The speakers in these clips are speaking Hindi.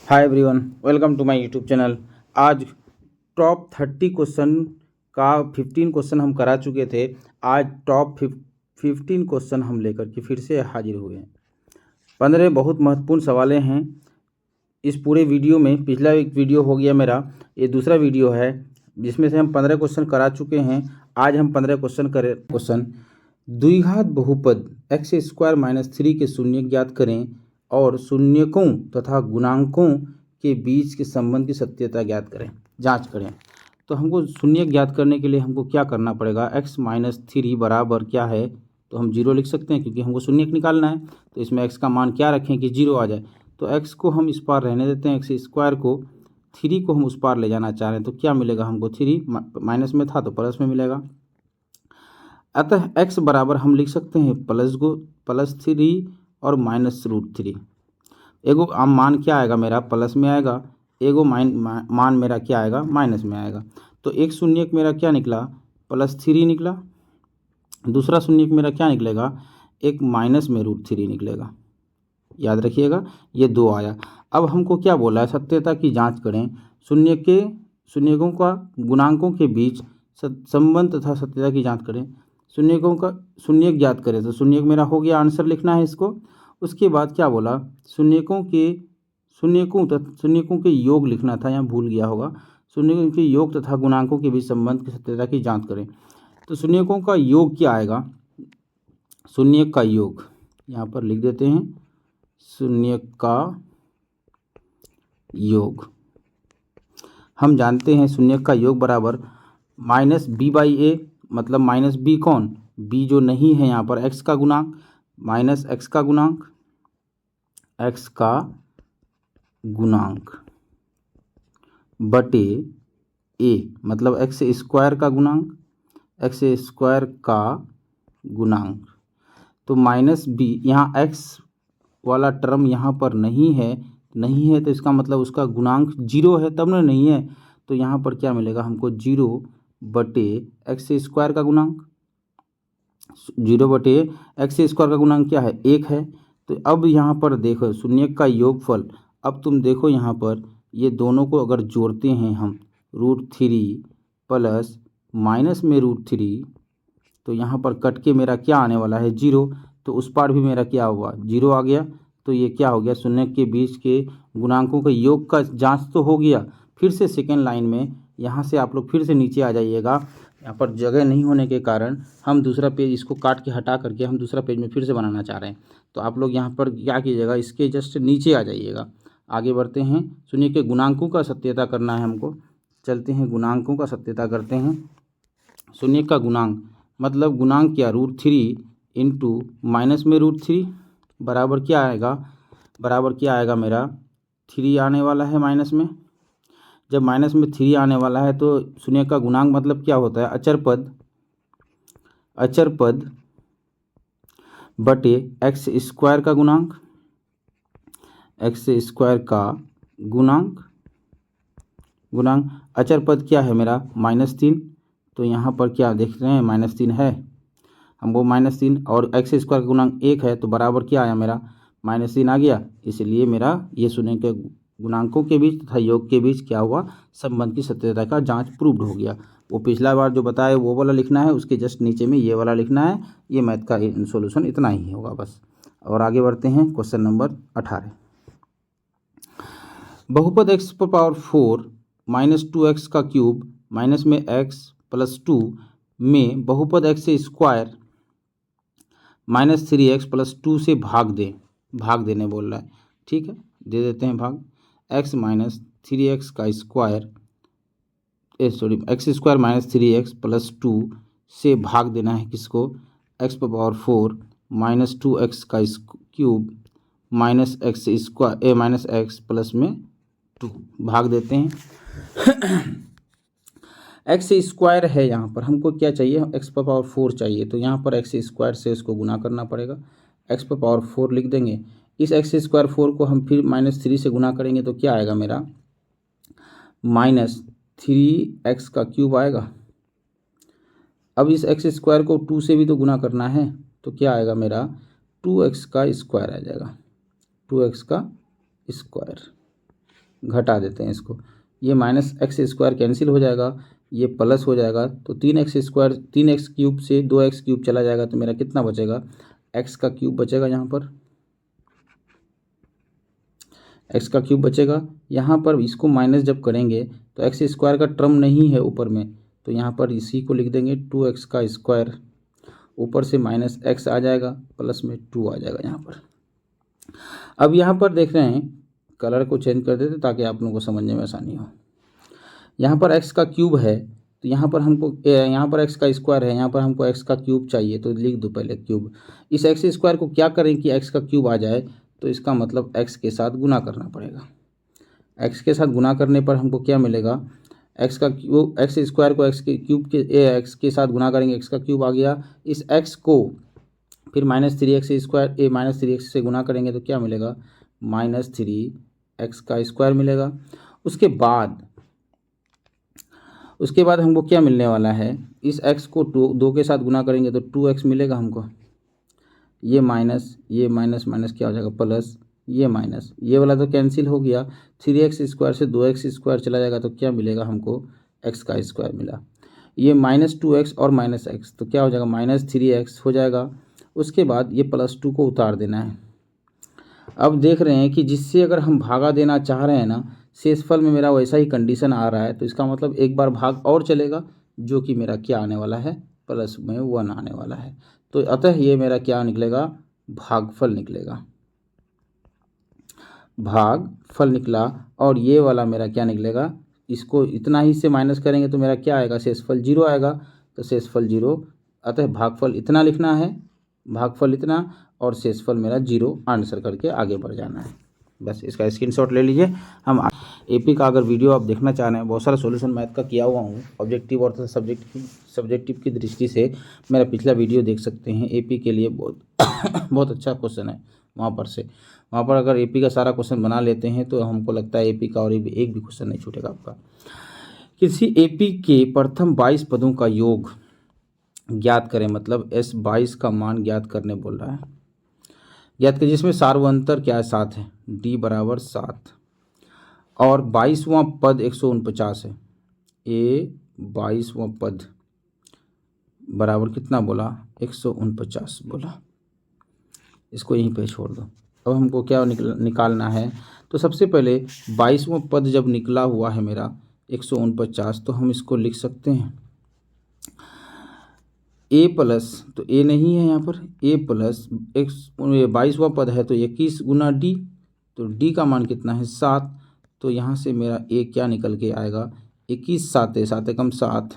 Hi everyone, welcome to my YouTube channel. आज टॉप 30 क्वेश्चन का 15 क्वेश्चन हम करा चुके थे। आज टॉप 15 क्वेश्चन हम लेकर के फिर से हाजिर हुए हैं। 15 बहुत महत्वपूर्ण सवालें हैं इस पूरे वीडियो में। पिछला एक वीडियो हो गया मेरा, ये दूसरा वीडियो है जिसमें से हम 15 क्वेश्चन करा चुके हैं। आज हम 15 क्वेश्चन करें। क्वेश्चन द्विघात बहुपद x² - 3 के शून्य ज्ञात करें और शून्यकों तथा गुणांकों के बीच के संबंध की सत्यता ज्ञात करें, जांच करें। तो हमको शून्य ज्ञात करने के लिए हमको क्या करना पड़ेगा? x - 3 बराबर क्या है? तो हम 0 लिख सकते हैं क्योंकि हमको शून्य निकालना है। तो इसमें x का मान क्या रखें कि 0 आ जाए। तो x को हम इस पार रहने देते हैं, x² को, 3 को हम उस पार ले जाना चाह रहे हैं। तो क्या मिलेगा हमको? 3 माइनस में था तो प्लस में मिलेगा। अतः x बराबर हम लिख सकते हैं +3 और -√3। एगो आम मान क्या आएगा मेरा? प्लस में आएगा। एगो मान मेरा क्या आएगा? माइनस में आएगा। तो एक शून्यक मेरा क्या निकला? +3 निकला। दूसरा शून्यक मेरा क्या निकलेगा? एक माइनस में √3 निकलेगा। याद रखिएगा, ये 2 आया। अब हमको क्या बोला है? सत्यता की जांच करें। शून्यकों का गुणांकों के बीच संबंध तथा सत्यता की जांच करें। शून्यकों का शून्यक ज्ञात करें। तो शून्यक मेरा हो गया, आंसर लिखना है इसको। उसके बाद क्या बोला? शून्यकों के योग लिखना था, यहाँ भूल गया होगा। शून्यकों के योग तथा गुणांकों के बीच संबंध की सत्यता की जांच करें। तो शून्यकों का योग क्या आएगा? शून्यक का योग यहाँ पर लिख देते हैं। शून्यक का योग हम जानते हैं, शून्यक का योग बराबर -b/a, मतलब -b कौन? b जो नहीं है यहाँ पर, x का गुणांक माइनस x का गुणांक बटे a, मतलब x² का गुणांक, तो -b, यहाँ x वाला टर्म यहाँ पर नहीं है तो इसका मतलब उसका गुणांक 0 है, तब ना नहीं है। तो यहाँ पर क्या मिलेगा हमको? 0 बटे x² का गुणांक। 0 बटे x² का गुणांक क्या है? 1 है। तो अब यहाँ पर देखो शून्यक का योगफल। अब तुम देखो यहाँ पर ये दोनों को अगर जोड़ते हैं हम, √3 प्लस माइनस में √3, तो यहाँ पर कट के मेरा क्या आने वाला है? 0। तो उस पार भी मेरा क्या हुआ? 0 आ गया। तो ये क्या हो गया? शून्यक के बीच के गुणांकों के योग का जांच तो हो गया। फिर से सेकेंड लाइन में यहाँ से आप लोग फिर से नीचे आ जाइएगा। यहाँ पर जगह नहीं होने के कारण हम दूसरा पेज इसको काट के हटा करके हम दूसरा पेज में फिर से बनाना चाह रहे हैं। तो आप लोग यहाँ पर क्या कीजिएगा? इसके जस्ट नीचे आ जाइएगा। आगे बढ़ते हैं। शून्य के गुणांकों का सत्यता करना है हमको। चलते हैं, गुणांकों का सत्यता करते हैं। शून्य का गुणांक मतलब गुणांक क्या? √3 इंटू माइनस में √3 बराबर क्या आएगा? मेरा 3 आने वाला है माइनस में। जब माइनस में 3 आने वाला है तो शून्य का गुणांक मतलब क्या होता है? अचर पद बटे x² का गुणांक, अचर पद क्या है मेरा? -3। तो यहाँ पर क्या देख रहे हैं? -3 है। हमको -3 और x² का गुणांक 1 है, तो बराबर क्या आया मेरा? -3 आ गया। इसलिए मेरा ये शून्य के गुणांकों के बीच तथा योग के बीच क्या हुआ? संबंध की सत्यता का जांच प्रूव्ड हो गया। वो पिछला बार जो बताया वो वाला लिखना है, उसके जस्ट नीचे में ये वाला लिखना है। ये मैथ का सॉल्यूशन इतना ही होगा बस। और आगे बढ़ते हैं, क्वेश्चन नंबर 18। बहुपद x⁴ - 2x का क्यूब माइनस में x + 2 में बहुपद x² - 3x + 2 से भाग देने बोल रहा है। ठीक है, दे देते हैं भाग। x - 3x का स्क्वायर x² - 3x + 2 से भाग देना है किसको? x⁴ - 2x का क्यूब माइनस x प्लस में 2 भाग देते हैं। x² है, यहाँ पर हमको क्या चाहिए? x⁴ चाहिए। तो यहाँ पर x² से इसको गुना करना पड़ेगा। x⁴ लिख देंगे। इस x²⁴ को हम फिर -3 से गुना करेंगे तो क्या आएगा मेरा? -3x का क्यूब आएगा। अब इस x² को 2 से भी तो गुना करना है, तो क्या आएगा मेरा? 2x का स्क्वायर आ जाएगा। 2x का स्क्वायर। घटा देते हैं इसको, ये माइनस एक्स स्क्वायर कैंसिल हो जाएगा, ये प्लस हो जाएगा, तो 3x स्क्वायर 3x क्यूब से 2x क्यूब चला जाएगा, तो मेरा कितना बचेगा, x का क्यूब बचेगा, यहाँ पर x का क्यूब बचेगा। यहाँ पर इसको माइनस जब करेंगे तो एक्स स्क्वायर का टर्म नहीं है ऊपर में, तो यहाँ पर इसी को लिख देंगे 2x का स्क्वायर, ऊपर से माइनस x आ जाएगा, प्लस में 2 आ जाएगा यहाँ पर। अब यहाँ पर देख रहे हैं, कलर को चेंज कर देते ताकि आप लोगों को समझने में आसानी हो। यहाँ पर x का क्यूब है, तो यहाँ पर हमको यहाँ पर x का स्क्वायर है, यहाँ पर हमको x का क्यूब चाहिए, तो लिख दो पहले क्यूब। इस x स्क्वायर को क्या करें कि x का क्यूब आ जाए, तो इसका मतलब x के साथ गुना करना पड़ेगा। x के साथ गुना करने पर हमको क्या मिलेगा, x का क्यूब, x स्क्वायर को x के क्यूब के x के साथ गुना करेंगे, x का क्यूब आ गया। इस x को फिर -3x स्क्वायर -3x से गुना करेंगे तो क्या मिलेगा, -3x का स्क्वायर मिलेगा। उसके बाद हमको क्या मिलने वाला है, इस x को 2 के साथ गुना करेंगे तो 2x मिलेगा हमको, ये माइनस माइनस क्या हो जाएगा, प्लस, ये माइनस, ये वाला तो कैंसिल हो गया, 3x स्क्वायर से 2x स्क्वायर चला जाएगा तो क्या मिलेगा हमको, x का स्क्वायर मिला। ये -2x और -x तो क्या हो जाएगा, -3x हो जाएगा। उसके बाद ये +2 को उतार देना है। अब देख रहे हैं कि जिससे अगर हम भागा देना चाह रहे हैं ना, शेषफल में मेरा वैसा ही कंडीशन आ रहा है, तो इसका मतलब एक बार भाग और चलेगा, जो कि मेरा क्या आने वाला है, +1 आने वाला है। तो अतः ये मेरा क्या निकलेगा, भागफल निकलेगा, भागफल निकला। और ये वाला मेरा क्या निकलेगा, इसको इतना ही से माइनस करेंगे तो मेरा क्या आएगा, शेषफल 0 आएगा, तो शेषफल 0, अतः भागफल इतना लिखना है, भागफल इतना और शेषफल मेरा 0 आंसर करके आगे बढ़ जाना है। बस इसका स्क्रीनशॉट ले लीजिए। हम एपी का अगर वीडियो आप देखना चाह रहे हैं, बहुत सारा सॉल्यूशन मैथ का किया हुआ हूँ, ऑब्जेक्टिव और सब्जेक्टिव की दृष्टि से मेरा पिछला वीडियो देख सकते हैं। एपी के लिए बहुत बहुत अच्छा क्वेश्चन है, वहाँ पर अगर एपी का सारा क्वेश्चन बना लेते हैं तो हमको लगता है एपी का और एक भी क्वेश्चन नहीं छूटेगा आपका। किसी एपी के प्रथम 22 पदों का योग ज्ञात करें, मतलब S22 का मान ज्ञात करने बोल रहा है, ज्ञात करें, जिसमें सार्वंतर क्या है, 7 है, D बराबर 7, और 22वां पद 149 है, A 22वां पद बराबर कितना बोला, 149 बोला। इसको यहीं पे छोड़ दो। अब हमको क्या निकालना है, तो सबसे पहले 22वां पद जब निकला हुआ है मेरा 149, तो हम इसको लिख सकते हैं a प्लस, तो a नहीं है यहाँ पर, a प्लस 22वां पद है तो 21 गुना d, तो d का मान कितना है, 7, तो यहाँ से मेरा a क्या निकल के आएगा, 21 7 7 एकम 7,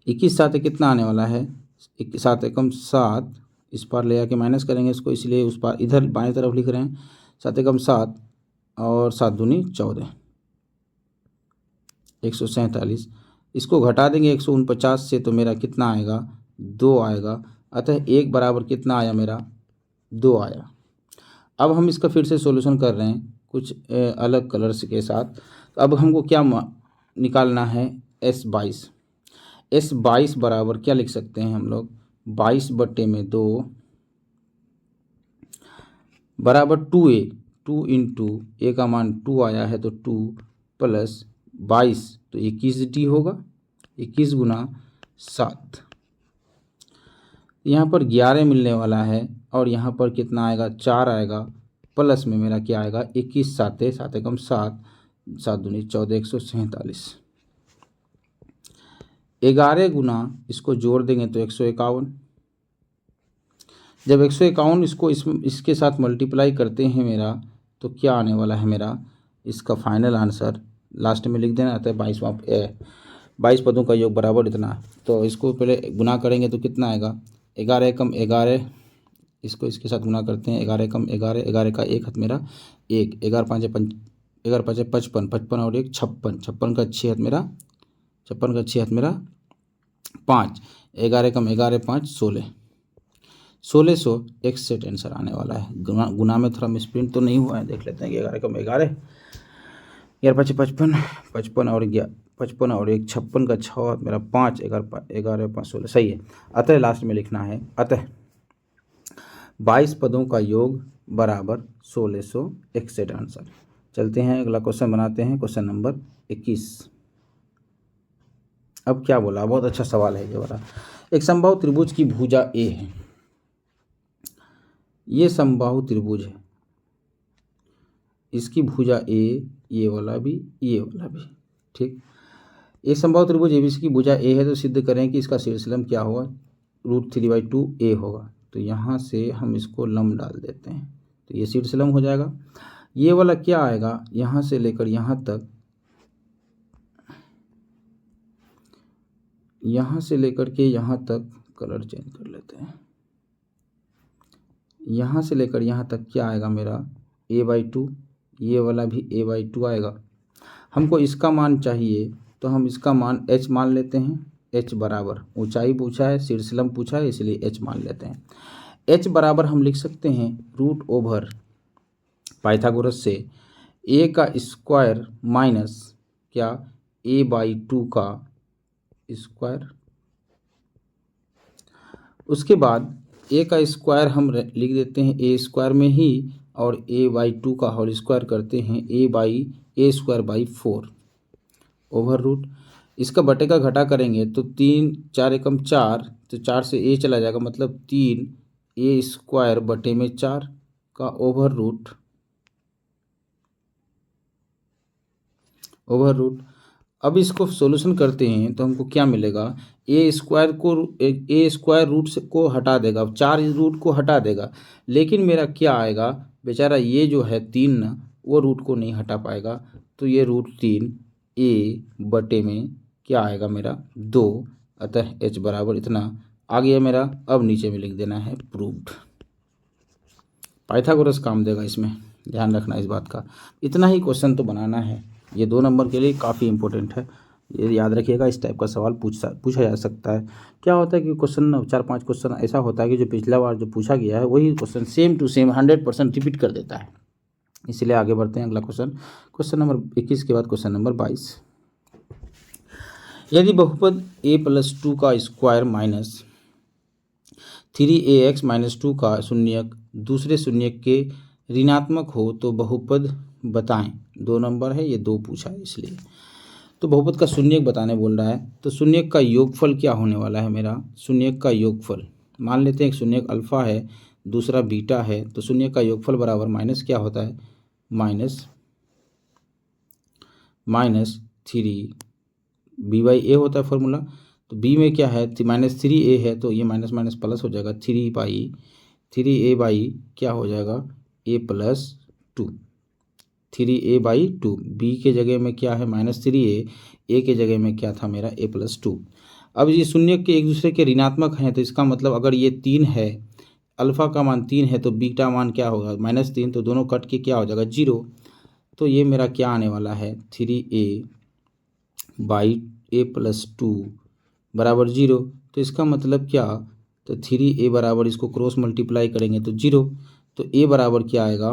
21 7 कितना आने वाला है, 7 एकम 7, इस पार ले आके माइनस करेंगे इसको, इसलिए उस पार इधर बाएं तरफ लिख रहे हैं, 7 एकम 7 और 7 दूनी 14, 147, इसको घटा देंगे 149 से तो मेरा कितना आएगा, 2 आएगा। अतः 1 बराबर कितना आया मेरा, 2 आया। अब हम इसका फिर से सॉल्यूशन कर रहे हैं कुछ अलग कलर्स के साथ। अब हमको क्या निकालना है, S22 बराबर क्या लिख सकते हैं हम लोग, 22/2 बराबर 2a, 2 इंटू a का मान 2 आया है तो 2 प्लस 22 तो 21d होगा, 21 गुना 7, यहाँ पर 11 मिलने वाला है, और यहाँ पर कितना आएगा, 4 आएगा, प्लस में मेरा क्या आएगा, 21 7 7 एकम 7, 7 दूनी 14, 147, 11 गुना इसको जोड़ देंगे तो 151, जब 151 इसको इसके साथ मल्टीप्लाई करते हैं मेरा, तो क्या आने वाला है मेरा, इसका फाइनल आंसर लास्ट में लिख देना आता है, 22 पदों का योग बराबर इतना। तो इसको पहले गुना करेंगे तो कितना आएगा, 11 एकम 11, इसको इसके साथ गुना करते हैं, 11 एकम 11, 11 का 1 हाथ मेरा 1, 11 5 55, 55 और 1 56, 56 का 6 हाथ मेरा 56 का 6 हाथ मेरा 5, 11 एकम 11 5 16, 1661 आंसर आने वाला है। गुना में थोड़ा मिसप्रिंट तो नहीं हुआ है, देख लेते हैं कि 11 एकम 11, 11 5 55, 55 और 1 56 का 6 मेरा 5, 11 5 16 सही है। अतः लास्ट में लिखना है, अतः 22 पदों का योग बराबर 1661 आंसर। चलते हैं अगला क्वेश्चन बनाते हैं, क्वेश्चन नंबर 21। अब क्या बोला, बहुत अच्छा सवाल है ये वाला। एक समबाहु त्रिभुज की भुजा ए है, ये समबाहु त्रिभुज है, इसकी भुजा ए, ये वाला भी, ये वाला भी, ठीक। एक समबाहु त्रिभुज एबीसी की भुजा ए है तो सिद्ध करें कि इसका शीर्षलंब क्या होगा, √3/2 होगा। तो यहाँ से हम इसको लंब डाल देते हैं, तो ये शीर्षलंब हो जाएगा। ये वाला क्या आएगा, यहाँ से लेकर यहाँ तक, यहाँ से लेकर के यहाँ तक, कलर चेंज कर लेते हैं, यहाँ से लेकर यहाँ तक क्या आएगा मेरा a/2, ये वाला भी a/2 आएगा। हमको इसका मान चाहिए तो हम इसका मान h मान लेते हैं, h बराबर, ऊंचाई पूछा है, शीर्षलंब पूछा है, इसलिए h मान लेते हैं। h बराबर हम लिख सकते हैं √ पाइथागोरस से a का स्क्वायर माइनस क्या a/2 का स्क्वायर। उसके बाद a का स्क्वायर हम लिख देते हैं a स्क्वायर में ही, और a/2 का होल स्क्वायर करते हैं a/4 ओवर रूट। इसका बटे का घटा करेंगे तो 3 4 एकम 4, तो 4 से a चला जाएगा, मतलब 3a² बटे में 4 का ओवर रूट। अब इसको सॉल्यूशन करते हैं तो हमको क्या मिलेगा, a स्क्वायर रूट से को हटा देगा, 4 रूट को हटा देगा, लेकिन मेरा क्या आएगा बेचारा, ये जो है 3 ना, वो रूट को नहीं हटा पाएगा, तो ये √3a बटे में क्या आएगा मेरा 2। अतः h बराबर इतना आ गया मेरा। अब नीचे में लिख देना है प्रूव्ड। पाइथागोरस काम देगा इसमें, ध्यान रखना इस बात का। इतना ही क्वेश्चन तो बनाना है, ये 2 नंबर के लिए काफ़ी इंपॉर्टेंट है, ये याद रखिएगा। इस टाइप का सवाल पूछा जा सकता है। क्या होता है कि क्वेश्चन 4-5 क्वेश्चन ऐसा होता है कि जो पिछला बार जो पूछा गया है वही question same to same 100% repeat कर देता है, इसलिए आगे बढ़ते हैं। अगला क्वेश्चन नंबर 21 के बाद क्वेश्चन नंबर 22। यदि बहुपद a+2 का स्क्वायर माइनस 3ax-2 का शून्यक दूसरे शून्यक के ऋणात्मक हो तो बहुपद बताएं। 2 नंबर है, ये 2 पूछा है इसलिए। तो बहुपद का शून्यक बताने बोल रहा है, तो शून्यक का योगफल क्या होने वाला है मेरा, शून्यक का योगफल मान लेते हैं एक शून्यक अल्फा है, दूसरा बीटा है, तो शून्यक का योगफल बराबर माइनस क्या होता है, माइनस 3b/a होता है फॉर्मूला। तो b में क्या है, -3a है, तो ये माइनस माइनस प्लस हो जाएगा, 3a क्या हो जाएगा a+2, 3a/2। b के जगह में क्या है -3a, a के जगह में क्या था मेरा a+2। अब ये शून्य के एक दूसरे के ऋणात्मक हैं, तो इसका मतलब अगर ये 3 है, अल्फ़ा का मान 3 है, तो बीटा मान क्या होगा -3, तो दोनों कट के क्या हो जाएगा 0। तो ये मेरा क्या आने वाला है 3a/a+2 बराबर 0। तो इसका मतलब क्या, तो 3a बराबर इसको क्रॉस मल्टीप्लाई करेंगे तो 0, तो a बराबर क्या आएगा,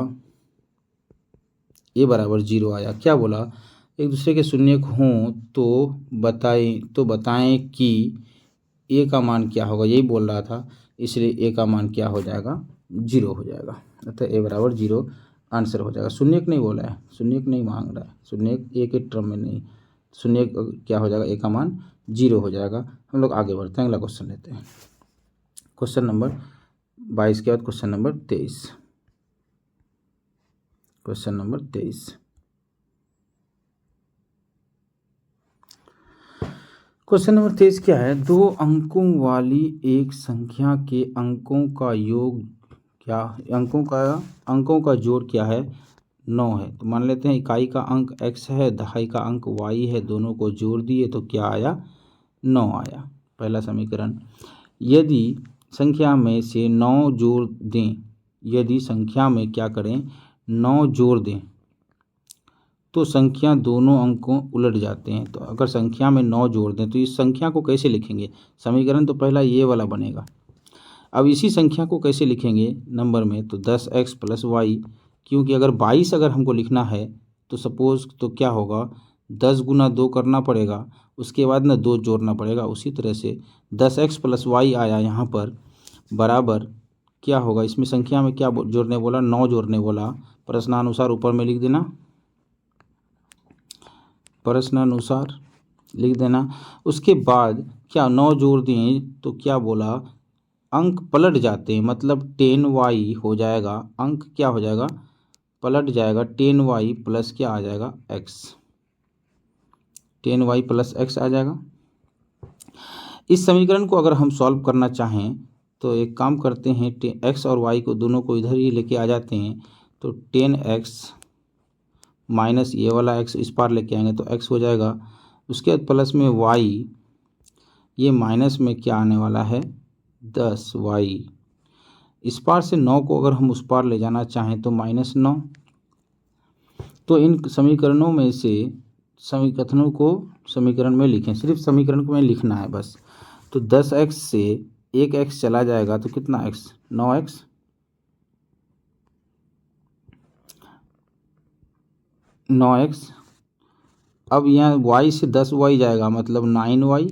a बराबर 0 आया। क्या बोला, एक दूसरे के शून्यक हों तो बताएं कि a का मान क्या होगा, यही बोल रहा था, इसलिए a का मान क्या हो जाएगा 0 हो जाएगा। अतः a बराबर 0 आंसर हो जाएगा। शून्यक नहीं बोला है, शून्यक नहीं मांग रहा है, शून्यक a के टर्म में नहीं, शून्यक क्या हो जाएगा, a का मान 0 हो जाएगा। हम लोग आगे बढ़ते हैं, अगला क्वेश्चन लेते हैं। क्वेश्चन नंबर 22 के बाद question number 23। Question number 23, question number 23 क्या है, 2 अंकों वाली एक संख्या के अंकों का योग क्या, अंकों का जोड़ क्या है 9 है। तो मान लेते हैं इकाई का अंक x है, दहाई का अंक y है, दोनों को जोड़ दिए तो क्या आया 9 आया। पहला समीकरण, यदि संख्या में से 9 जोड़ दें, यदि संख्या में क्या करें 9 जोड़ दें तो संख्या दोनों अंकों उलट जाते हैं। तो अगर संख्या में 9 जोड़ दें तो इस संख्या को कैसे लिखेंगे, समीकरण तो पहला ये वाला बनेगा। अब इसी संख्या को कैसे लिखेंगे नंबर में, तो 10x + y, क्योंकि अगर 22 अगर हमको लिखना है तो सपोज़ तो क्या होगा 10 × 2 करना पड़ेगा, उसके बाद ना 2 जोड़ना पड़ेगा। उसी तरह से 10x + y आया यहाँ पर, बराबर क्या होगा, इसमें संख्या में क्या जोड़ने बोला 9 जोड़ने बोला, प्रश्नानुसार ऊपर में लिख देना प्रश्नानुसार लिख देना। उसके बाद क्या 9 जोड़ दिए तो क्या बोला, अंक पलट जाते हैं, मतलब 10y हो जाएगा, अंक क्या हो जाएगा, पलट जाएगा, 10y प्लस क्या आ जाएगा, x, 10y प्लस x आ जाएगा। इस समीकरण को अगर हम सॉल्व करना चाहें तो एक काम करते हैं, x और y को दोनों को इधर ही लेके आ जाते हैं, तो 10x माइनस ये वाला x इस पार लेके आएंगे तो x हो जाएगा। उसके बाद प्लस में y, ये माइनस में क्या आने वाला है, 10y। इस पार से 9 को अगर हम उस पार ले जाना चाहें तो -9। तो इन समीकरणों में से समीकरणों को समीकरण में लिखें, सिर्फ समीकरण को में लिखना है बस। तो 10x से एक x चला जाएगा तो कितना x, 9x, 9x। अब यहाँ y से 10y जाएगा, मतलब 9y,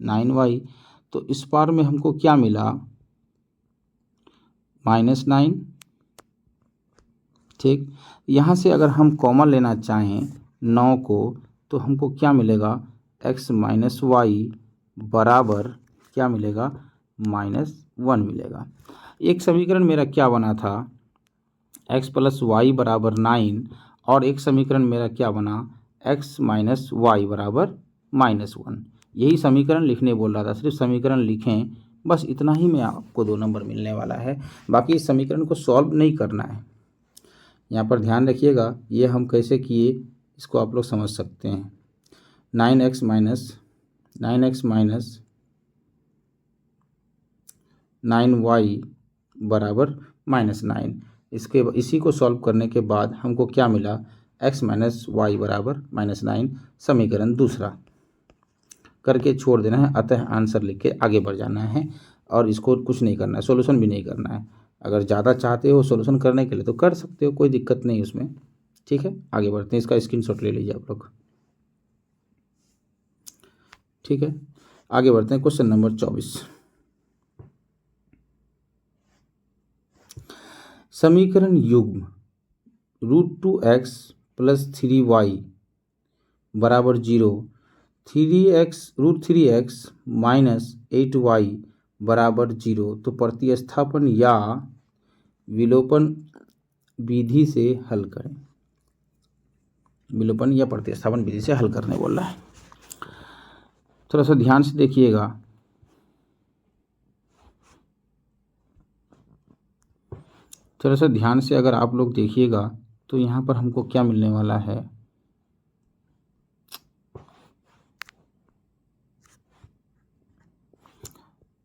9y। तो इस पार में हमको क्या मिला, -9। ठीक, यहाँ से अगर हम कॉमन लेना चाहें 9 को तो हमको क्या मिलेगा, x माइनस वाई बराबर क्या मिलेगा, -1 मिलेगा। एक समीकरण मेरा क्या बना था, x प्लस वाई बराबर 9, और एक समीकरण मेरा क्या बना, x माइनस वाई बराबर -1। यही समीकरण लिखने बोल रहा था, सिर्फ समीकरण लिखें, बस इतना ही में आपको 2 नंबर मिलने वाला है। बाकी इस समीकरण को सॉल्व नहीं करना है। यहाँ पर ध्यान रखिएगा, ये हम कैसे किए इसको आप लोग समझ सकते हैं। 9x माइनस 9y बराबर -9। इसी को सॉल्व करने के बाद हमको क्या मिला, x माइनस वाई बराबर -9, समीकरण दूसरा करके छोड़ देना है। अतः आंसर लिख के आगे बढ़ जाना है, और इसको कुछ नहीं करना है, सॉल्यूशन भी नहीं करना है। अगर ज़्यादा चाहते हो सॉल्यूशन करने के लिए तो कर सकते हो, कोई दिक्कत नहीं उसमें। ठीक है, आगे बढ़ते हैं, इसका स्क्रीनशॉट ले लीजिए आप लोग। ठीक है, आगे बढ़ते हैं, क्वेश्चन नंबर 24। समीकरण युग्म √2x प्लस 3y बराबर 0, √3x माइनस 8y बराबर 0, तो प्रतिस्थापन या विलोपन विधि से हल करें। विलोपन या प्रतिस्थापन विधि से हल करने बोल रहा है। थोड़ा सा ध्यान से देखिएगा। थोड़ा सा ध्यान से अगर आप लोग देखिएगा तो यहाँ पर हमको क्या मिलने वाला है,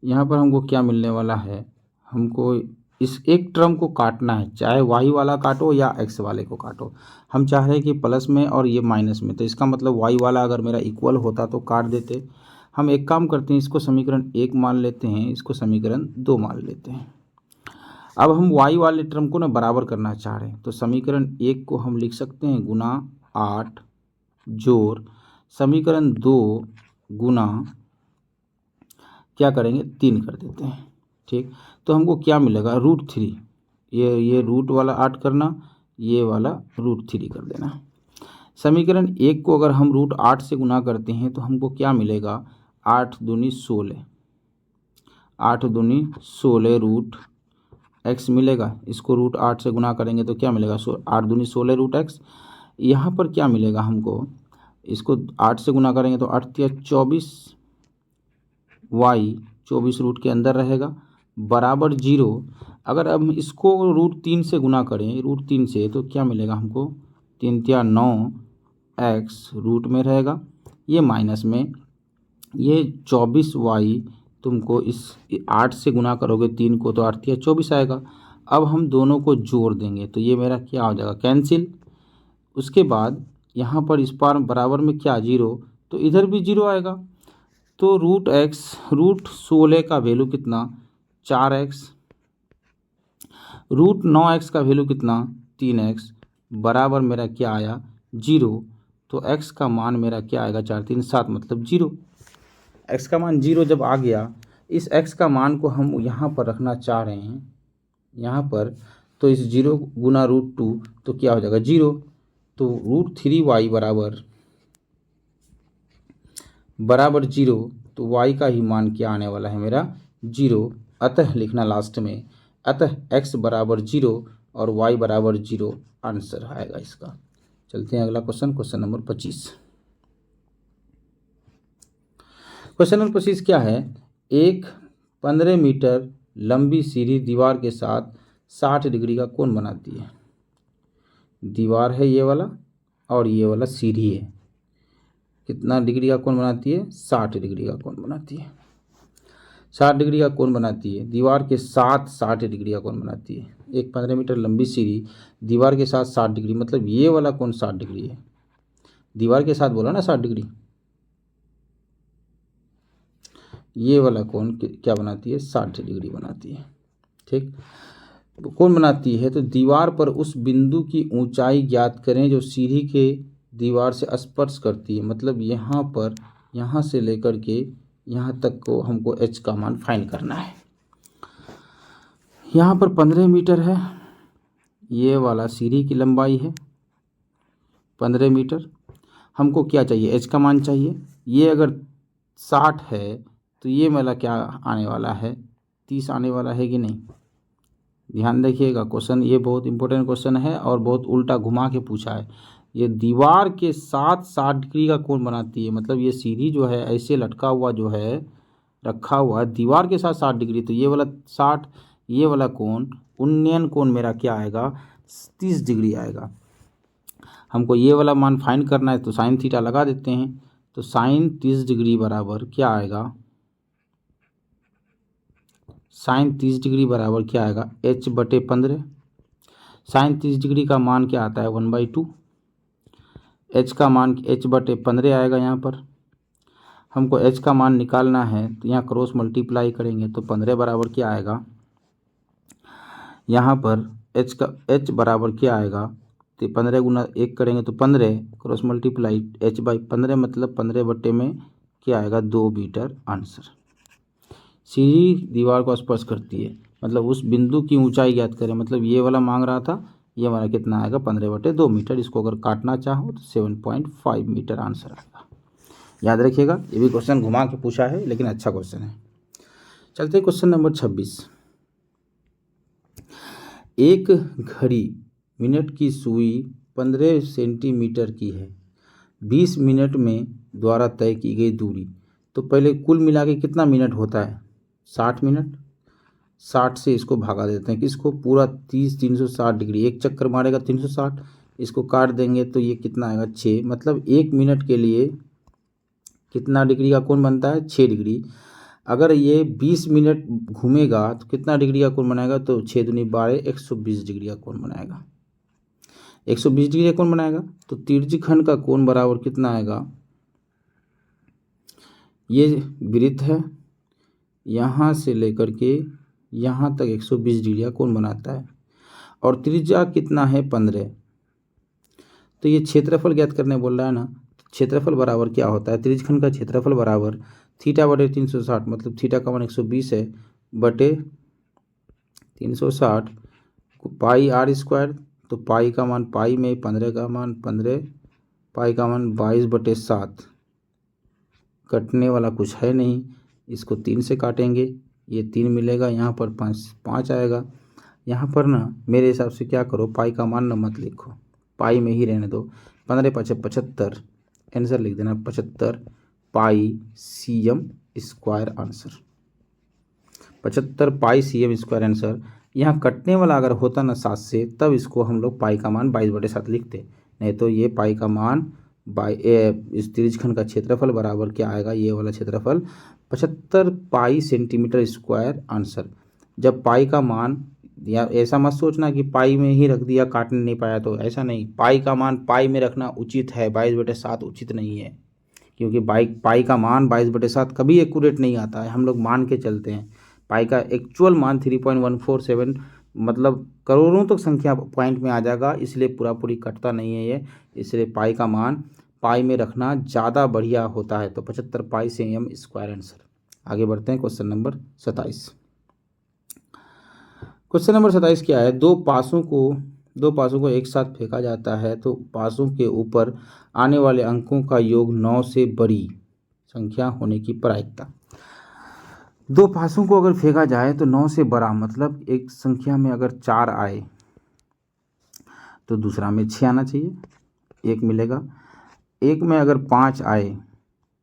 यहाँ पर हमको क्या मिलने वाला है, हमको इस एक टर्म को काटना है, चाहे y वाला काटो या x वाले को काटो। हम चाह रहे हैं कि प्लस में और ये माइनस में, तो इसका मतलब y वाला अगर मेरा इक्वल होता तो काट देते। हम एक काम करते हैं, इसको समीकरण 1 मान लेते हैं, इसको समीकरण 2 मान लेते हैं। अब हम y वाले टर्म को ना बराबर करना चाह रहे हैं, तो समीकरण 1 को हम लिख सकते हैं गुना 8 जोड़ समीकरण 2 गुना क्या करेंगे, 3 कर देते हैं। ठीक, तो हमको क्या मिलेगा, √3, ये रूट वाला 8 करना, ये वाला √3 कर देना। समीकरण 1 को अगर हम √8 से गुना करते हैं तो हमको क्या मिलेगा, 8 दूनी 16, 8 दूनी 16 √x मिलेगा। इसको √8 से गुना करेंगे तो क्या मिलेगा, 8 दूनी 16 √x। यहाँ पर क्या मिलेगा हमको, इसको 8 से गुना करेंगे तो 8 या 24, y 24 रूट के अंदर रहेगा बराबर 0। अगर अब इसको √3 से गुना करें, √3 से, तो क्या मिलेगा हमको, 3 या 9 x रूट में रहेगा, ये माइनस में, ये 24y तुमको इस 8 से गुना करोगे 3 को तो 8 या 24 आएगा। अब हम दोनों को जोड़ देंगे तो ये मेरा क्या हो जाएगा, कैंसिल। उसके बाद यहाँ पर इस पार बराबर में क्या, 0, तो इधर भी 0 आएगा। तो √16 का वैल्यू कितना, 4x, √9x का वैल्यू कितना, 3x, बराबर मेरा क्या आया, 0। तो x का मान मेरा क्या आएगा, 4 3 7, मतलब 0। x का मान 0 जब आ गया, इस x का मान को हम यहाँ पर रखना चाह रहे हैं, यहाँ पर, तो इस 0 गुना √2 तो क्या हो जाएगा, 0। तो √3y बराबर बराबर 0, तो y का ही मान क्या आने वाला है मेरा 0। अतः लिखना लास्ट में, अतः x बराबर 0 और y बराबर 0 आंसर आएगा इसका। चलते हैं अगला question, question number 25। Question number 25 क्या है, एक 15 मीटर लंबी सीढ़ी दीवार के साथ 60 डिग्री का कोण बनाती है। दीवार है ये वाला और ये वाला सीढ़ी है, कितना डिग्री का कोण बनाती है, 60 डिग्री का कोण बनाती है। 60 डिग्री का कोण बनाती है, दीवार के साथ 60 डिग्री का कोण बनाती है। एक 15 मीटर लंबी सीढ़ी दीवार के साथ 60 डिग्री, मतलब ये वाला कोण 60 डिग्री है। दीवार के साथ बोला ना 60 डिग्री, ये वाला कोण क्या बनाती है, 60 डिग्री बनाती है। ठीक, कोण बनाती है तो दीवार पर उस बिंदु की ऊंचाई ज्ञात करें जो सीढ़ी के दीवार से स्पर्श करती है। मतलब यहाँ पर, यहाँ से लेकर के यहाँ तक को हमको h का मान फाइंड करना है। यहाँ पर 15 मीटर है, ये वाला सीढ़ी की लंबाई है 15 मीटर। हमको क्या चाहिए, h का मान चाहिए। ये अगर 60 है तो ये वाला क्या आने वाला है, 30 आने वाला है कि नहीं। ध्यान रखिएगा, क्वेश्चन ये बहुत इंपॉर्टेंट क्वेश्चन है और बहुत उल्टा घुमा के पूछा है। ये दीवार के साथ 60 डिग्री का कोण बनाती है, मतलब ये सीढ़ी जो है ऐसे लटका हुआ जो है, रखा हुआ है दीवार के साथ 60 डिग्री, तो ये वाला 60, ये वाला कोण उन्नयन कोण मेरा क्या आएगा, 30 डिग्री आएगा। हमको ये वाला मान फाइंड करना है तो साइन थीटा लगा देते हैं। तो साइन 30 डिग्री बराबर क्या आएगा, साइन 30 डिग्री बराबर क्या आएगा, h/15। साइन 30 डिग्री का मान क्या आता है, 1/2। h का मान h/15 आएगा। यहाँ पर हमको h का मान निकालना है तो यहाँ क्रॉस मल्टीप्लाई करेंगे तो 15 बराबर क्या आएगा, यहाँ पर h बराबर क्या आएगा, तो 15 गुना 1 करेंगे तो 15, क्रॉस मल्टीप्लाई h/15 मतलब 15 बट्टे में क्या आएगा, 2 मीटर आंसर। सीढ़ी दीवार को स्पर्श करती है, मतलब उस बिंदु की ऊंचाई ज्ञात करें, मतलब ये वाला मांग रहा था, ये हमारा कितना आएगा, 15/2 मीटर। इसको अगर काटना चाहो तो 7.5 मीटर आंसर आएगा। याद रखिएगा, ये भी क्वेश्चन घुमा के पूछा है लेकिन अच्छा क्वेश्चन है। चलते हैं क्वेश्चन नंबर 26। एक घड़ी मिनट की सुई 15 सेंटीमीटर की है, 20 मिनट में द्वारा तय की गई दूरी। तो पहले कुल मिला के कितना मिनट होता है, 60 मिनट। 60 से इसको भगा देते हैं, किसको, पूरा 360 डिग्री, एक चक्कर मारेगा 360, इसको काट देंगे तो ये कितना आएगा, 6। मतलब 1 मिनट के लिए कितना डिग्री का कोण बनता है, 6 डिग्री। अगर ये 20 मिनट घूमेगा तो कितना डिग्री का कोण बनाएगा, तो 6 दूनी 12, 120 डिग्री का कोण बनाएगा। 120 डिग्री का कोण बनाएगा तो तिर्यकखंड का कोण बराबर कितना आएगा, ये वृत्त है, यहाँ से लेकर के यहाँ तक 120 डिग्री का कोण बनाता है और त्रिज्या कितना है, 15। तो ये क्षेत्रफल ज्ञात करने बोल रहा है ना, क्षेत्रफल बराबर क्या होता है, त्रिज्यखंड का क्षेत्रफल बराबर θ/360, मतलब थीटा का मान 120 है बटे 360 पाई r²। तो पाई का मान पाई में, 15 का मान 15, पाई का मान 22/7। कटने वाला कुछ है नहीं, इसको 3 से काटेंगे, ये 3 मिलेगा, यहाँ पर 5 आएगा। यहाँ पर ना मेरे हिसाब से क्या करो, पाई का मान ना मत लिखो, पाई में ही रहने दो। 15 × 5 = 75, आंसर लिख देना 75 पाई cm² आंसर। 75 पाई cm² आंसर। यहाँ कटने वाला अगर होता ना 7 से, तब इसको हम लोग पाई का मान 22/7 लिखते, नहीं तो ये पाई का मान इस त्रिज्यखंड का क्षेत्रफल बराबर क्या आएगा, ये वाला क्षेत्रफल 75 पाई सेंटीमीटर² आंसर। जब पाई का मान, या ऐसा मत सोचना कि पाई में ही रख दिया, काटने नहीं पाया, तो ऐसा नहीं, पाई का मान पाई में रखना उचित है, 22/7 उचित नहीं है, क्योंकि पाई का मान 22/7 कभी एक्यूरेट नहीं आता है, हम लोग मान के चलते हैं। पाई का एक्चुअल मान 3.147, मतलब करोड़ों तक संख्या पॉइंट में आ जाएगा, इसलिए पूरा पूरी कटता नहीं है ये, इसलिए पाई का मान पाई में रखना ज़्यादा बढ़िया होता है। तो 75 पाई cm² आंसर। आगे बढ़ते हैं क्वेश्चन नंबर 27। क्वेश्चन नंबर 27 क्या है, दो पासों को एक साथ फेंका जाता है तो पासों के ऊपर आने वाले अंकों का योग 9 से बड़ी संख्या होने की प्रायिकता। दो पासों को अगर फेंका जाए तो 9 से बड़ा, मतलब एक संख्या में अगर 4 आए तो दूसरा में 6 आना चाहिए, एक मिलेगा। एक में अगर 5 आए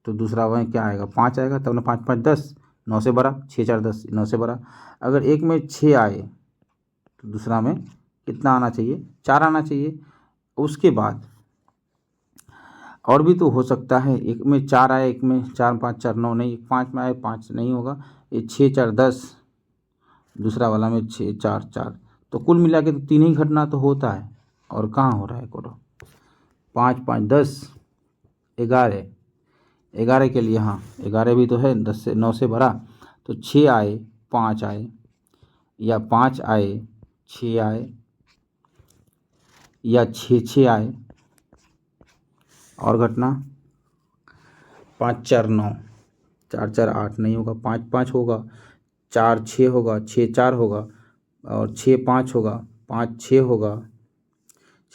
तो दूसरा में क्या आएगा, 5 आएगा, तब ना 5 5 10, 9 से बड़ा, 6 4 10, 9 से बड़ा। अगर एक में 6 आए तो दूसरा में कितना आना चाहिए, 4 आना चाहिए। उसके बाद और भी तो हो सकता है, एक में 4 आए, एक में 4 5 4 9 नहीं, 5 में आए 5 नहीं होगा, ये 6 4 10, दूसरा वाला में 6 4 4, तो कुल मिला के तो 3 ही घटना तो होता है। और कहाँ हो रहा है, करो 5 5 10 11, 11 के लिए, हाँ 11 भी तो है, 10 से 9 से बड़ा, तो 6 आए 5 आए, या 5 आए 6 आए, या 6 6 आए। और घटना 5 4 9, 4 4 8 नहीं होगा, 5 5 होगा, 4 6 होगा, 6 4 होगा, और 6 5 होगा, 5 6 होगा,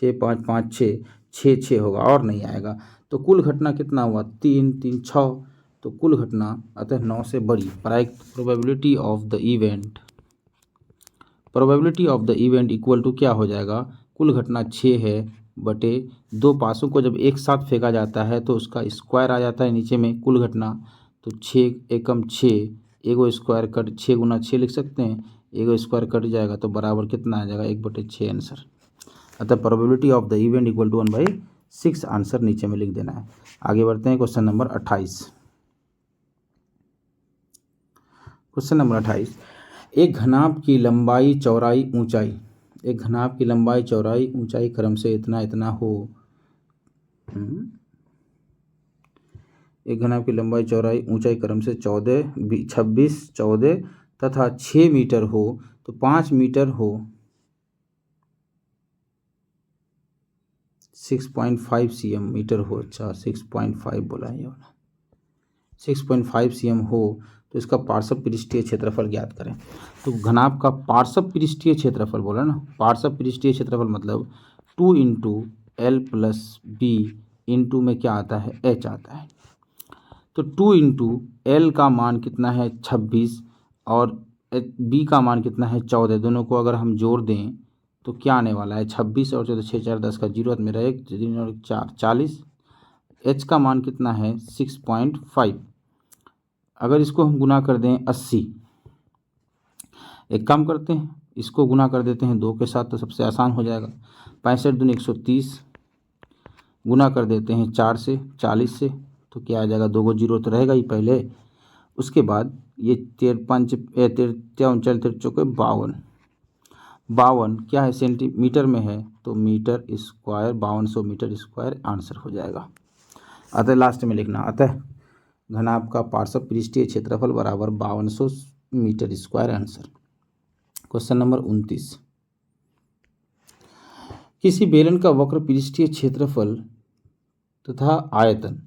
6 5 5 6 6 6 होगा, और नहीं आएगा। तो कुल घटना कितना हुआ, 3 3 6, तो कुल घटना अतः 9 से बड़ी। Probability of the event, probability of the event equal to क्या हो जाएगा, कुल घटना 6 है बटे दो पासों को जब एक साथ फेंका जाता है तो उसका स्क्वायर आ जाता है नीचे में कुल घटना, तो 6 एकम 6, एगो स्क्वायर कट 6 गुना 6 लिख सकते हैं, एगो स्क्वायर कट जाएगा तो बराबर कितना आ जाएगा, 1/6 आंसर। अतः probability of the event equal to 1/6 answer नीचे में लिख देना है। आगे बढ़ते हैं क्वेश्चन नंबर 28। क्वेश्चन नंबर 28, एक घनाभ की लंबाई चौड़ाई ऊंचाई, एक घनाभ की लंबाई चौड़ाई ऊंचाई क्रम से इतना इतना हो, एक घनाभ की लंबाई चौड़ाई ऊंचाई क्रम से 14 26 14 तथा 6 मीटर हो, तो 5 मीटर हो, 6.5 cm मीटर हो, अच्छा 6.5 बोला है ये वाला, 6.5 cm हो, तो इसका पार्श्व पृष्ठीय क्षेत्रफल ज्ञात करें। तो घनाभ का पार्श्व पृष्ठीय क्षेत्रफल बोला ना, पार्श्व पृष्ठीय क्षेत्रफल मतलब 2 × L + B इंटू में क्या आता है, H आता है। तो 2 × L का मान कितना है 26 और B का मान कितना है 14, दोनों को अगर हम जोड़ दें तो क्या आने वाला है, 26 और 14, 6 4 10 का 0 मेरा 1 3 और 4 40, H का मान कितना है 6.5। अगर इसको हम गुना कर दें 80, एक काम करते हैं इसको गुना कर देते हैं 2 के साथ, तो सबसे आसान हो जाएगा, 65 दूनी 130, गुना कर देते हैं 4 से 40 से, तो क्या आ जाएगा, 2 को 0 तो रहेगा ही पहले, उसके बाद ये 53 52 क्या है, सेंटीमीटर में है, तो metre square, 5200 metre square answer हो जाएगा। अतः लास्ट में लिखना, अतः घनाभ का पार्श्व पृष्ठीय क्षेत्रफल बराबर 5200 metre square answer. Question number 29, किसी बेलन का वक्र पृष्ठीय क्षेत्रफल तथा आयतन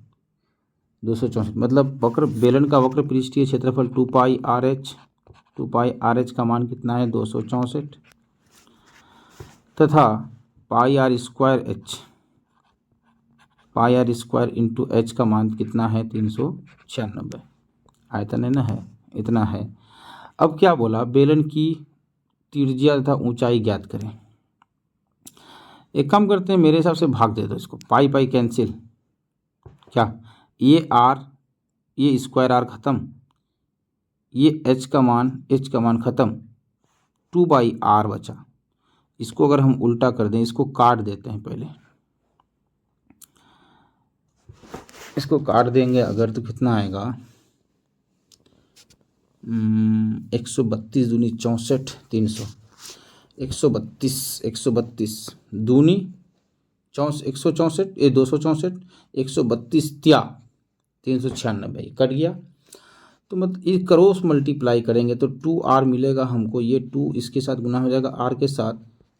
264, मतलब बेलन का वक्र पृष्ठीय क्षेत्रफल 2πRh, 2πRh का मान कितना है 264, तथा πr² इंटू H का मान कितना है 396, आयतन है ना, है इतना है। अब क्या बोला, बेलन की त्रिज्या तथा ऊंचाई ज्ञात करें। एक काम करते हैं, मेरे हिसाब से भाग दे दो इसको, पाई पाई कैंसिल, क्या ये R, ये स्क्वायर R ख़त्म, ये H का मान ख़त्म, 2/R बचा। इसको अगर हम उल्टा कर दें, इसको काट देते हैं पहले, इसको काट देंगे अगर तो कितना आएगा, 132 दूनी 64 300, 132 दूनी 164, ये 264, 132 त्या 396 कट गया, तो मतलब ये क्रॉस मल्टीप्लाई करेंगे तो 2R मिलेगा हमको, ये 2 इसके साथ गुना हो जाएगा R के साथ,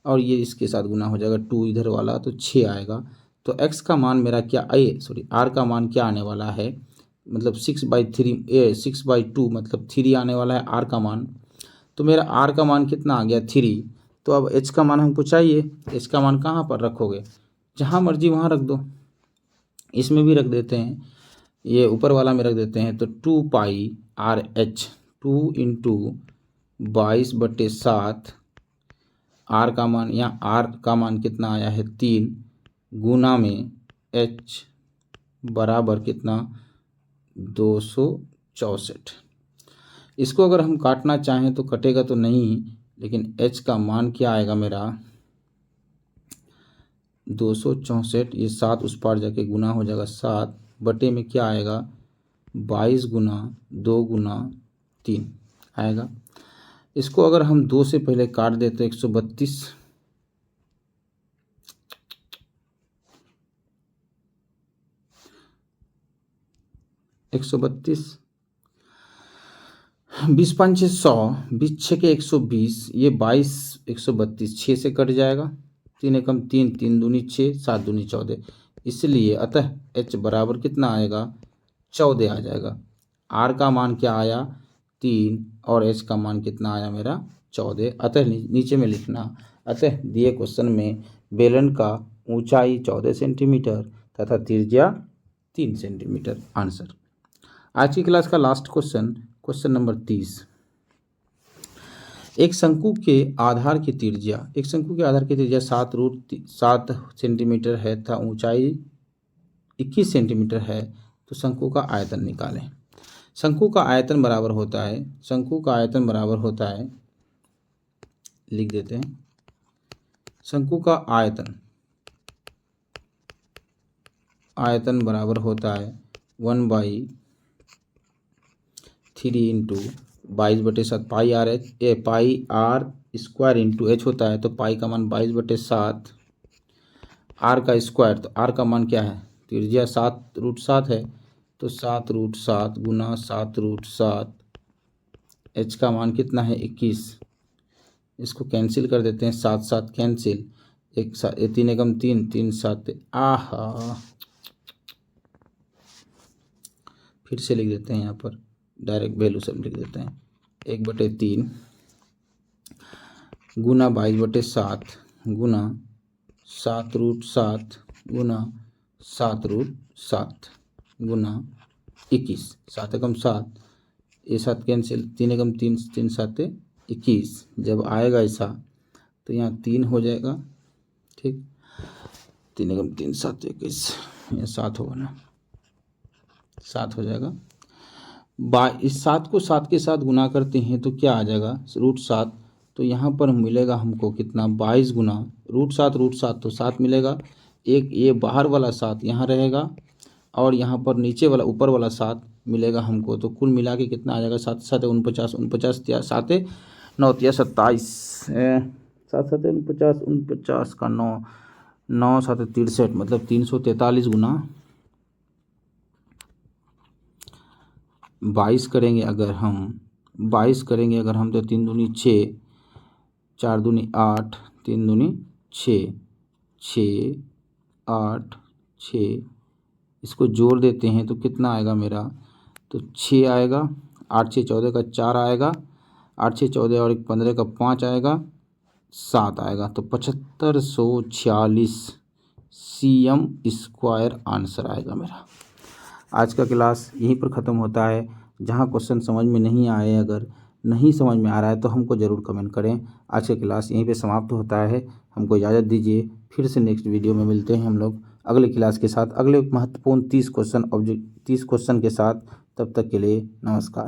और ये इसके साथ गुना हो जाएगा 2 इधर वाला, तो 6 आएगा। तो x का मान मेरा क्या R का मान क्या आने वाला है, मतलब 6/2 मतलब 3 आने वाला है R का मान। तो मेरा R का मान कितना आ गया 3। तो अब H का मान हमको चाहिए, H का मान कहाँ पर रखोगे, जहाँ मर्जी वहाँ रख दो, इसमें भी रख देते हैं। ये ऊपर वाला में रख देते हैं तो 2πRH 2 इंटू 22/7 R का मान, यहाँ R का मान कितना आया है 3 गुना में H बराबर कितना 264। इसको अगर हम काटना चाहें तो कटेगा तो नहीं, लेकिन H का मान क्या आएगा मेरा 264, ये 7 उस पार जाके गुना हो जाएगा 7 बटे में क्या आएगा 22 गुना 2 गुना 3 आएगा। इसको अगर हम 2 से पहले काट दें तो 132 20 5 100 20 6 के 120, ये 22 132 6 से कट जाएगा, 3 एकम 3 3 दूनी 6 7 दूनी 14, इसलिए अतः H बराबर कितना आएगा 14 आ जाएगा। R का मान क्या आया 3 और H का मान कितना आया मेरा 14। अतः नीचे में लिखना, अतः दिए क्वेश्चन में बेलन का ऊंचाई 14 सेंटीमीटर तथा त्रिज्या 3 सेंटीमीटर। आंसर। आज की क्लास का लास्ट क्वेश्चन, क्वेश्चन नंबर 30। एक शंकु के आधार की त्रिज्या 7 सेंटीमीटर है तथा ऊंचाई 21 सेंटीमीटर है, तो शंकु का आयतन निकालें। शंकु का आयतन बराबर होता है, लिख देते हैं, शंकु का आयतन बराबर होता है 1/3 into 22/7 pi r square into H होता है, तो पाई का मान 22/7 R का स्क्वायर, तो R का मान क्या है त्रिज्या 7√7 है, तो 7√7 गुना 7√7, H का मान कितना है 21, इसको कैंसिल कर देते हैं, 7 7 कैंसिल, 3 एकम 3 3 7, आहा, फिर से लिख देते हैं, यहाँ पर डायरेक्ट वैल्यू सब लिख देते हैं, 1/3 गुना 22/7 गुना 7√7 गुना 7√7 गुना 21, 7 एकम 7, ये 7 कैंसिल, 3 एकम 3 3 7 21, जब आएगा ऐसा तो यहाँ 3 हो जाएगा, ठीक, 3 एकम 3 7 21, यहाँ 7 होगा ना, 7 हो जाएगा। इस 7 को 7 के साथ गुना करते हैं तो क्या आ जाएगा √7, तो यहाँ पर मिलेगा हमको कितना 22 गुना √7 तो 7 मिलेगा, एक ये बाहर वाला 7 यहाँ रहेगा और यहाँ पर नीचे वाला ऊपर वाला 7 मिलेगा हमको, तो कुल मिला के कितना आ जाएगा 7 7 49 49 7 9 27 7 7 49 49 का 9 9 7 63, मतलब 343 गुना 22 करेंगे अगर हम, तो 3 दूनी 6 4 दूनी 8 3 दूनी 6 6 8 6, इसको जोड़ देते हैं तो कितना आएगा मेरा, तो 6 आएगा, 8 6 14 का 4 आएगा, 8 6 14 और 1 15 का 5 आएगा, 7 आएगा, तो 7546 cm² आंसर आएगा मेरा। आज का क्लास यहीं पर ख़त्म होता है। जहाँ क्वेश्चन समझ में नहीं आए, अगर नहीं समझ में आ रहा है तो हमको ज़रूर कमेंट करें। आज का क्लास यहीं पे समाप्त होता है, हमको इजाज़त दीजिए। फिर से नेक्स्ट वीडियो में मिलते हैं हम लोग अगले क्लास के साथ, अगले महत्वपूर्ण 30 क्वेश्चन के साथ। तब तक के लिए नमस्कार।